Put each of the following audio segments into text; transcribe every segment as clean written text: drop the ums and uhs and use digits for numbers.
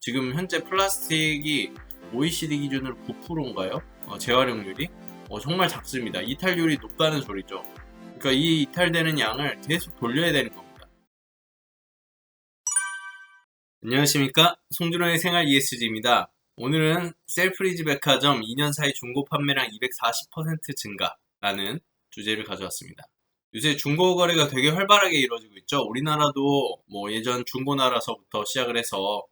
지금 현재 플라스틱이 OECD 기준으로 9%인가요? 재활용률이? 정말 작습니다. 이탈률이 높다는 소리죠. 그러니까 이 이탈되는 양을 계속 돌려야 되는 겁니다. 안녕하십니까? 송준호의 생활 ESG입니다. 오늘은 셀프리즈 백화점 2년 사이 중고 판매량 240% 증가라는 주제를 가져왔습니다. 요새 중고 거래가 되게 활발하게 이루어지고 있죠. 우리나라도 예전 중고나라서부터 시작을 해서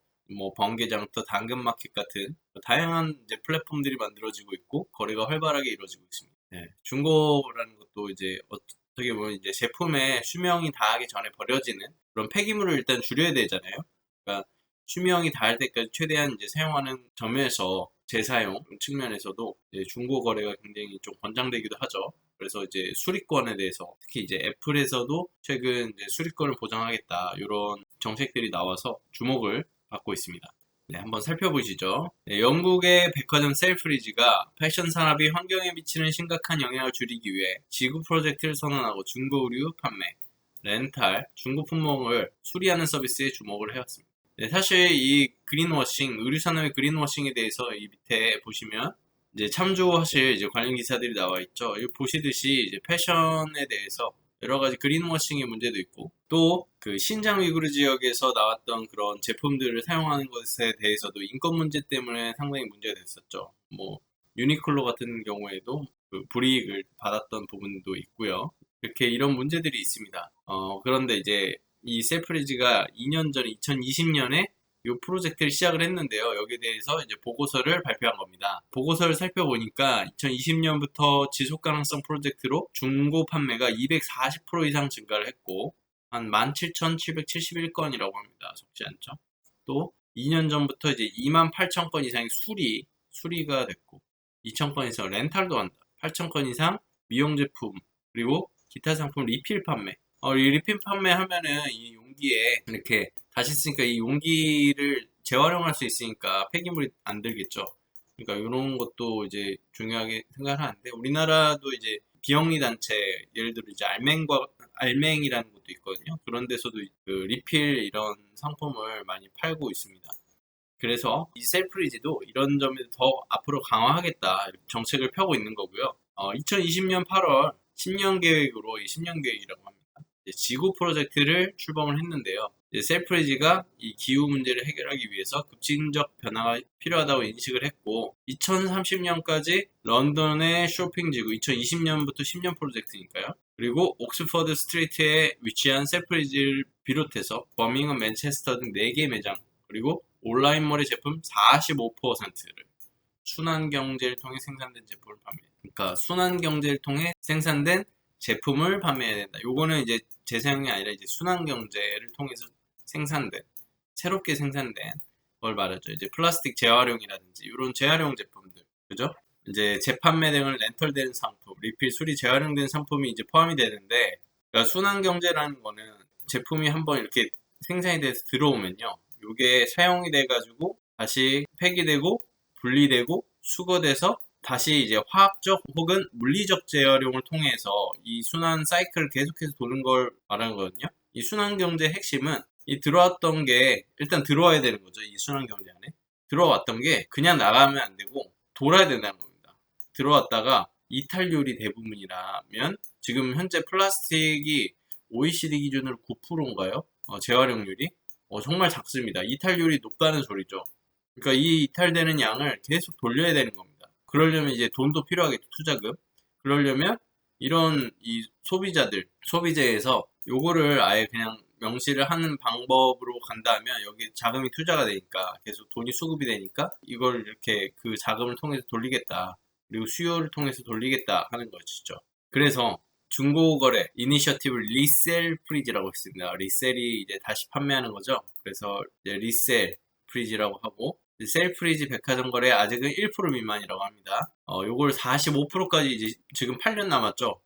번개장터, 당근마켓 같은 다양한 이제 플랫폼들이 만들어지고 있고 거래가 활발하게 이루어지고 있습니다. 네, 중고라는 것도 이제 어떻게 보면 이제 제품의 수명이 다하기 전에 버려지는 그런 폐기물을 일단 줄여야 되잖아요. 그러니까 수명이 다할 때까지 최대한 이제 사용하는 점에서 재사용 측면에서도 이제 중고 거래가 굉장히 좀 권장되기도 하죠. 그래서 이제 수리권에 대해서 특히 이제 애플에서도 최근 이제 수리권을 보장하겠다 이런 정책들이 나와서 주목을 받고 있습니다. 네, 한번 살펴보시죠. 네, 영국의 백화점 셀프리즈가 패션 산업이 환경에 미치는 심각한 영향을 줄이기 위해 지구 프로젝트를 선언하고 중고 의류 판매, 렌탈, 중고 품목을 수리하는 서비스에 주목을 해왔습니다. 네, 사실 이 그린워싱, 의류 산업의 그린워싱에 대해서 이 밑에 보시면 이제 참조하실 이제 관련 기사들이 나와 있죠. 이 보시듯이 이제 패션에 대해서 여러 가지 그린워싱의 문제도 있고 또 그 신장 위구르 지역에서 나왔던 그런 제품들을 사용하는 것에 대해서도 인권 문제 때문에 상당히 문제가 됐었죠. 유니클로 같은 경우에도 그 불이익을 받았던 부분도 있고요. 이렇게 이런 문제들이 있습니다. 그런데 이제 이 셀프리즈가 2년 전 2020년에 이 프로젝트를 시작을 했는데요. 여기에 대해서 이제 보고서를 발표한 겁니다. 보고서를 살펴보니까 2020년부터 지속가능성 프로젝트로 중고 판매가 240% 이상 증가를 했고 한 17,771건이라고 합니다. 적지 않죠? 또 2년 전부터 이제 28,000건 이상의 수리가 됐고 2,000건 이상 렌탈도 한다. 8,000건 이상 미용 제품 그리고 기타 상품 리필 판매. 이 리필 판매하면은 이 용기에 이렇게 다시 쓰니까 이 용기를 재활용할 수 있으니까 폐기물이 안 들겠죠. 그러니까 이런 것도 이제 중요하게 생각을 하는데 우리나라도 이제 비영리 단체 예를 들어 이제 알맹이라는 것도 있거든요. 그런 데서도 그 리필 이런 상품을 많이 팔고 있습니다. 그래서 이 셀프리지도 이런 점에서 더 앞으로 강화하겠다 정책을 펴고 있는 거고요. 2020년 8월 10년 계획으로 이 10년 계획이라고 합니다. 지구 프로젝트를 출범을 했는데요. 셀프리지가 이 기후 문제를 해결하기 위해서 급진적 변화가 필요하다고 인식을 했고 2030년까지 런던의 쇼핑지구 2020년부터 10년 프로젝트니까요. 그리고 옥스퍼드 스트리트에 위치한 셀프리지를 비롯해서 버밍엄, 맨체스터 등 4개 매장 그리고 온라인몰의 제품 45%를 순환경제를 통해 생산된 제품을 판매해요. 그러니까 순환경제를 통해 생산된 제품을 판매해야 된다. 요거는 이제 재사용이 아니라 이제 순환경제를 통해서 새롭게 생산된 걸 말하죠. 이제 플라스틱 재활용이라든지 이런 재활용 제품들, 그죠? 이제 재판매 등을 렌털된 상품, 리필, 수리, 재활용된 상품이 이제 포함이 되는데, 그러니까 순환경제라는 거는 제품이 한번 이렇게 생산이 돼서 들어오면요, 이게 사용이 돼가지고 다시 폐기되고 분리되고 수거돼서 다시 이제 화학적 혹은 물리적 재활용을 통해서 이 순환 사이클을 계속해서 도는 걸 말하는 거거든요. 이 순환 경제의 핵심은 이 들어왔던 게 일단 들어와야 되는 거죠. 이 순환 경제 안에 들어왔던 게 그냥 나가면 안 되고 돌아야 된다는 겁니다. 들어왔다가 이탈률이 대부분이라면 지금 현재 플라스틱이 OECD 기준으로 9%인가요? 재활용률이 정말 작습니다. 이탈률이 높다는 소리죠. 그러니까 이 이탈되는 양을 계속 돌려야 되는 겁니다. 그러려면 이제 돈도 필요하겠죠, 투자금. 그러려면 이런 이 소비재에서 요거를 아예 그냥 명시를 하는 방법으로 간다면 여기 자금이 투자가 되니까 계속 돈이 수급이 되니까 이걸 이렇게 그 자금을 통해서 돌리겠다. 그리고 수요를 통해서 돌리겠다 하는 것이죠. 그래서 중고거래 이니셔티브 리셀 프리즈라고 있습니다. 리셀이 이제 다시 판매하는 거죠. 그래서 이제 리셀 프리즈라고 하고 셀프리즈 백화점 거래 아직은 1% 미만이라고 합니다. 요걸 45%까지 이제 지금 8년 남았죠.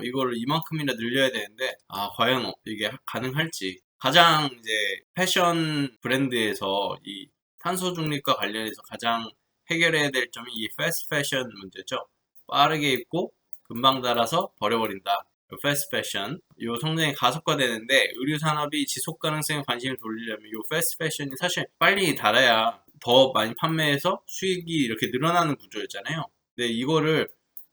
이걸 이만큼이나 늘려야 되는데 과연 이게 가능할지. 가장 이제 패션 브랜드에서 이 탄소 중립과 관련해서 가장 해결해야 될 점이 이 패스트 패션 문제죠. 빠르게 입고 금방 닳아서 버려버린다. 패스트 패션, 이 성장이 가속화되는데 의류 산업이 지속 가능성에 관심을 돌리려면 이 패스트 패션이 사실 빨리 달아야 더 많이 판매해서 수익이 이렇게 늘어나는 구조였잖아요. 근데 이거를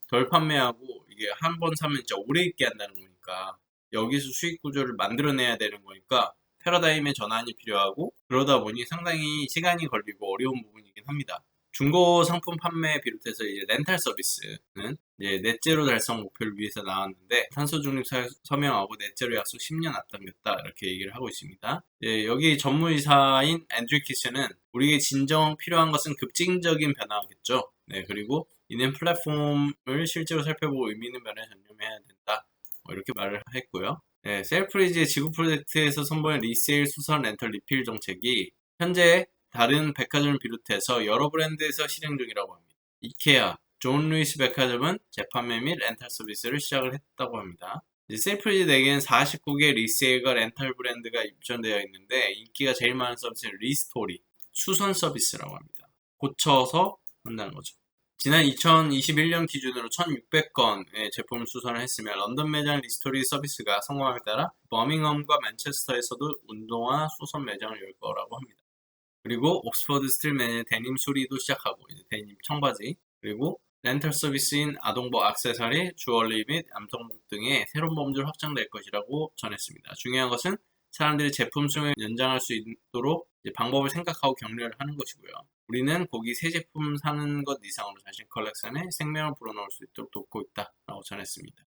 덜 판매하고 이게 한 번 사면 진짜 오래 있게 한다는 거니까 여기서 수익 구조를 만들어내야 되는 거니까 패러다임의 전환이 필요하고 그러다 보니 상당히 시간이 걸리고 어려운 부분이긴 합니다. 중고 상품 판매에 비롯해서 이제 렌탈 서비스는 이제 넷제로 달성 목표를 위해서 나왔는데 탄소 중립 서명하고 넷제로 약속 10년 앞당겼다 이렇게 얘기를 하고 있습니다. 여기 전무이사인 앤드류 키스는 우리에게 진정 필요한 것은 급진적인 변화겠죠. 그리고 이는 플랫폼을 실제로 살펴보고 의미 있는 변화에 전념해야 된다. 이렇게 말을 했고요. 셀프리지의 지구 프로젝트에서 선보인 리세일 수선 렌털 리필 정책이 현재 다른 백화점을 비롯해서 여러 브랜드에서 실행 중이라고 합니다. 이케아, 존 루이스 백화점은 재판매 및 렌탈 서비스를 시작을 했다고 합니다. 셀프리지 내에는 49개 리세일과 렌탈 브랜드가 입점되어 있는데 인기가 제일 많은 서비스는 리스토리, 수선 서비스라고 합니다. 고쳐서 한다는 거죠. 지난 2021년 기준으로 1600건의 제품을 수선을 했으며 런던 매장 리스토리 서비스가 성공함에 따라 버밍엄과 맨체스터에서도 운동화 수선 매장을 열 거라고 합니다. 그리고 옥스퍼드 스틸맨의 데님 수리도 시작하고 이제 데님 청바지 그리고 렌털 서비스인 아동복 액세서리, 주얼리 및 남성복 등의 새로운 범주를 확장될 것이라고 전했습니다. 중요한 것은 사람들이 제품 수명을 연장할 수 있도록 방법을 생각하고 격려를 하는 것이고요. 우리는 고기 새 제품 사는 것 이상으로 자신 컬렉션에 생명을 불어넣을 수 있도록 돕고 있다라고 전했습니다.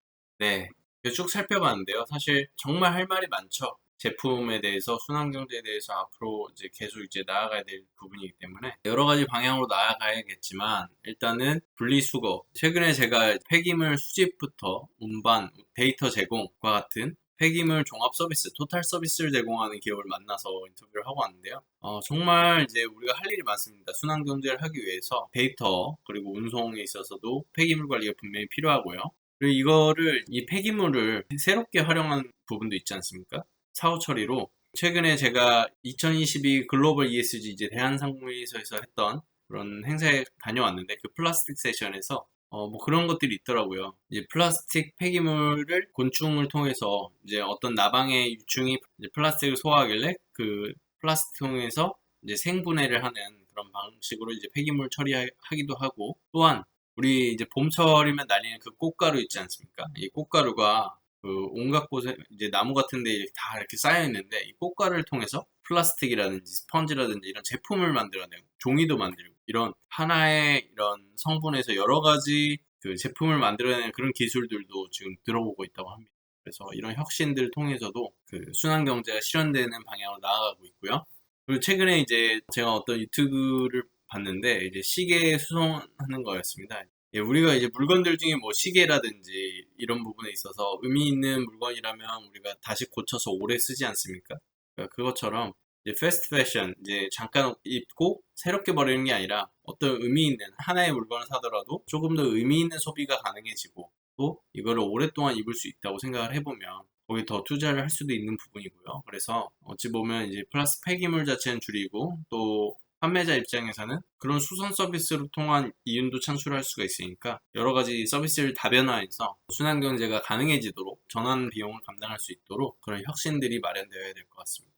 쭉 살펴봤는데요. 사실 정말 할 말이 많죠. 제품에 대해서 순환경제에 대해서 앞으로 이제 계속 이제 나아가야 될 부분이기 때문에 여러 가지 방향으로 나아가야겠지만 일단은 분리수거 최근에 제가 폐기물 수집부터 운반, 데이터 제공과 같은 폐기물 종합 서비스, 토탈 서비스를 제공하는 기업을 만나서 인터뷰를 하고 왔는데요. 정말 이제 우리가 할 일이 많습니다. 순환경제를 하기 위해서 데이터 그리고 운송에 있어서도 폐기물 관리가 분명히 필요하고요. 그리고 이거를 이 폐기물을 새롭게 활용한 부분도 있지 않습니까? 사후 처리로 최근에 제가 2022 글로벌 ESG 이제 대한상무회에서 했던 그런 행사에 다녀왔는데 그 플라스틱 세션에서 뭐 그런 것들이 있더라고요. 이제 플라스틱 폐기물을 곤충을 통해서 이제 어떤 나방의 유충이 이제 플라스틱을 소화하길래 그 플라스틱 통해서 이제 생분해를 하는 그런 방식으로 이제 폐기물 처리하기도 하고 또한 우리 이제 봄철이면 날리는 그 꽃가루 있지 않습니까? 이 꽃가루가 그 온갖 곳에 이제 나무 같은 데 다 이렇게 쌓여 있는데 이 꽃가루를 통해서 플라스틱이라든지 스펀지라든지 이런 제품을 만들어내고 종이도 만들고 이런 하나의 이런 성분에서 여러 가지 그 제품을 만들어내는 그런 기술들도 지금 들어보고 있다고 합니다. 그래서 이런 혁신들을 통해서도 그 순환 경제가 실현되는 방향으로 나아가고 있고요. 그리고 최근에 이제 제가 어떤 유튜브를 봤는데 이제 시계 수송하는 거였습니다. 우리가 이제 물건들 중에 뭐 시계라든지 이런 부분에 있어서 의미 있는 물건이라면 우리가 다시 고쳐서 오래 쓰지 않습니까? 그러니까 그것처럼 이제 패스트 패션, 이제 잠깐 입고 새롭게 버리는 게 아니라 어떤 의미 있는 하나의 물건을 사더라도 조금 더 의미 있는 소비가 가능해지고 또 이거를 오랫동안 입을 수 있다고 생각을 해보면 거기 더 투자를 할 수도 있는 부분이고요. 그래서 어찌 보면 이제 플라스틱 폐기물 자체는 줄이고 또 판매자 입장에서는 그런 수선 서비스로 통한 이윤도 창출할 수가 있으니까 여러 가지 서비스를 다변화해서 순환 경제가 가능해지도록 전환 비용을 감당할 수 있도록 그런 혁신들이 마련되어야 될 것 같습니다.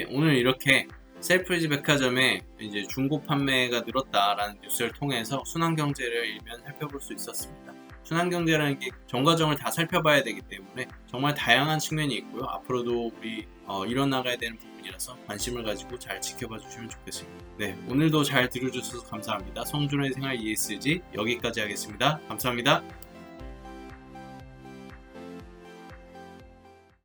오늘 이렇게 셀프리지 백화점의 이제 중고 판매가 늘었다라는 뉴스를 통해서 순환 경제를 일면 살펴볼 수 있었습니다. 순환 경제라는 게 전 과정을 다 살펴봐야 되기 때문에 정말 다양한 측면이 있고요. 앞으로도 우리 일어나가야 되는 부분이라서 관심을 가지고 잘 지켜봐 주시면 좋겠습니다. 오늘도 잘 들어주셔서 감사합니다. 송준호의 생활 ESG 여기까지 하겠습니다. 감사합니다.